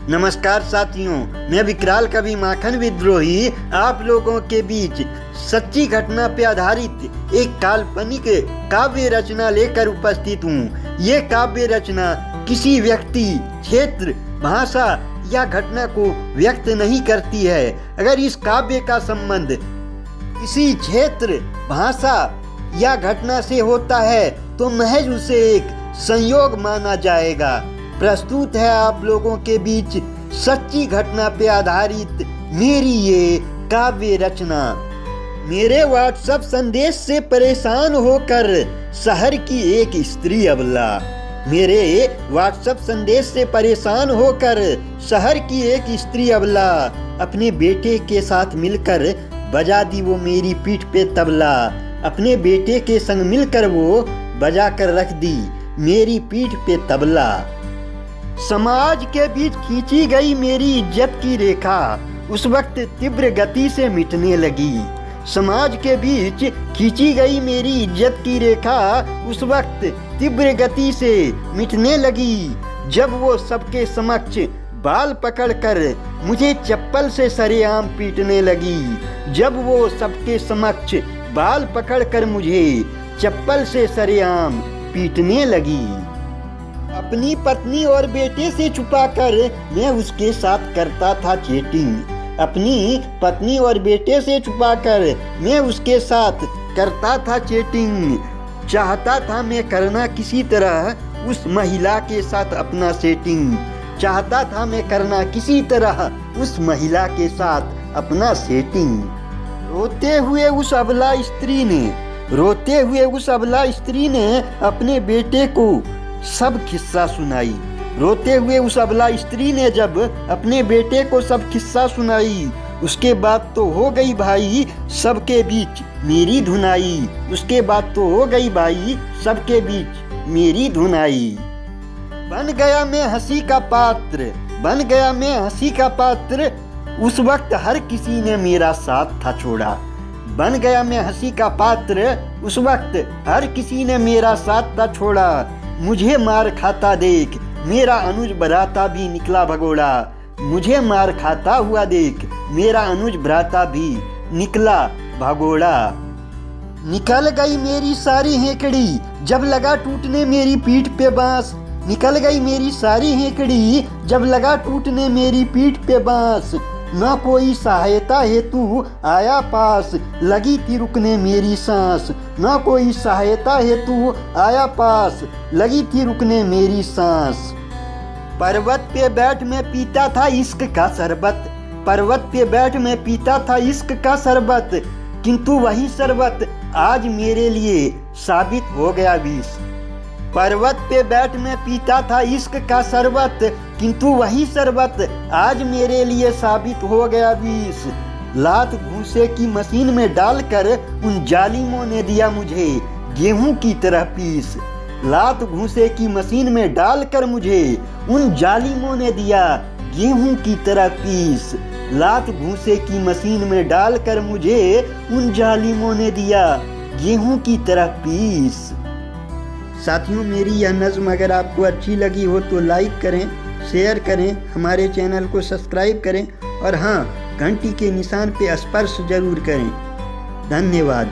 नमस्कार साथियों, मैं विकराल कवि माखन विद्रोही आप लोगों के बीच सच्ची घटना पे आधारित एक काल्पनिक काव्य रचना लेकर उपस्थित हूँ। ये काव्य रचना किसी व्यक्ति, क्षेत्र, भाषा या घटना को व्यक्त नहीं करती है। अगर इस काव्य का संबंध किसी क्षेत्र, भाषा या घटना से होता है तो महज उसे एक संयोग माना जाएगा। प्रस्तुत है आप लोगों के बीच सच्ची घटना पे आधारित मेरी ये काव्य रचना। मेरे व्हाट्सएप संदेश से परेशान होकर शहर की एक स्त्री अबला, मेरे व्हाट्सएप संदेश से परेशान होकर शहर की एक स्त्री अबला अपने बेटे के साथ मिलकर बजा दी वो मेरी पीठ पे तबला। अपने बेटे के संग मिलकर वो बजा कर रख दी मेरी पीठ पे तबला। समाज के बीच खींची गई मेरी इज्जत की रेखा उस वक्त तीव्र गति से मिटने लगी। समाज के बीच खींची गई मेरी इज्जत की रेखा उस वक्त तीव्र गति से मिटने लगी, जब वो सबके समक्ष बाल पकड़कर मुझे चप्पल से सरेआम पीटने लगी। जब वो सबके समक्ष बाल पकड़कर मुझे चप्पल से सरेआम पीटने लगी। अपनी पत्नी और बेटे से छुपाकर मैं उसके साथ करता था चैटिंग। अपनी पत्नी और बेटे से छुपाकर मैं उसके साथ करता था चैटिंग। चाहता था मैं करना किसी तरह उस महिला के साथ अपना सेटिंग। चाहता था मैं करना किसी तरह उस महिला के साथ अपना सेटिंग। रोते हुए उस अबला स्त्री ने अपने बेटे को सब किस्सा सुनाई। रोते हुए उस अबला स्त्री ने जब अपने बेटे को सब किस्सा सुनाई, उसके बाद तो हो गई भाई सबके बीच मेरी धुनाई। उसके बाद तो हो गई भाई सबके बीच मेरी धुनाई। बन गया मैं हंसी का पात्र, उस वक्त हर किसी ने मेरा साथ था छोड़ा। बन गया मैं हंसी का पात्र, उस वक्त हर किसी ने मेरा साथ था छोड़ा। मुझे मार खाता देख मेरा अनुज भ्राता भी निकला भगोड़ा। मुझे मार खाता हुआ देख मेरा अनुज भ्राता भी निकला भगोड़ा। निकल गई मेरी सारी हेकड़ी जब लगा टूटने मेरी पीठ पे बांस। निकल गई मेरी सारी हेकड़ी जब लगा टूटने मेरी पीठ पे बांस। ना कोई सहायता हेतु आया पास, लगी थी रुकने मेरी सांस। ना कोई सहायता हेतु आया पास, लगी थी रुकने मेरी सांस। पर्वत पे बैठ मैं पीता था इश्क का शरबत। पर्वत पे बैठ मैं पीता था इश्क का शरबत, किंतु वही शरबत आज मेरे लिए साबित हो गया विष। पर्वत पे बैठ मैं पीता था इश्क का शरबत, किंतु वही शरबत आज मेरे लिए साबित हो गया विष। लात भूसे की मशीन में डालकर उन जालिमों ने दिया मुझे गेहूं की तरह पीस। लात भूसे की मशीन में डालकर मुझे उन जालिमों ने दिया गेहूं की तरह पीस। लात भूसे की मशीन में डालकर मुझे उन जालिमों ने दिया गेहूं की तरह पीस। साथियों, मेरी यह नज़्म अगर आपको अच्छी लगी हो तो लाइक करें, शेयर करें, हमारे चैनल को सब्सक्राइब करें और हाँ, घंटी के निशान पे स्पर्श जरूर करें। धन्यवाद।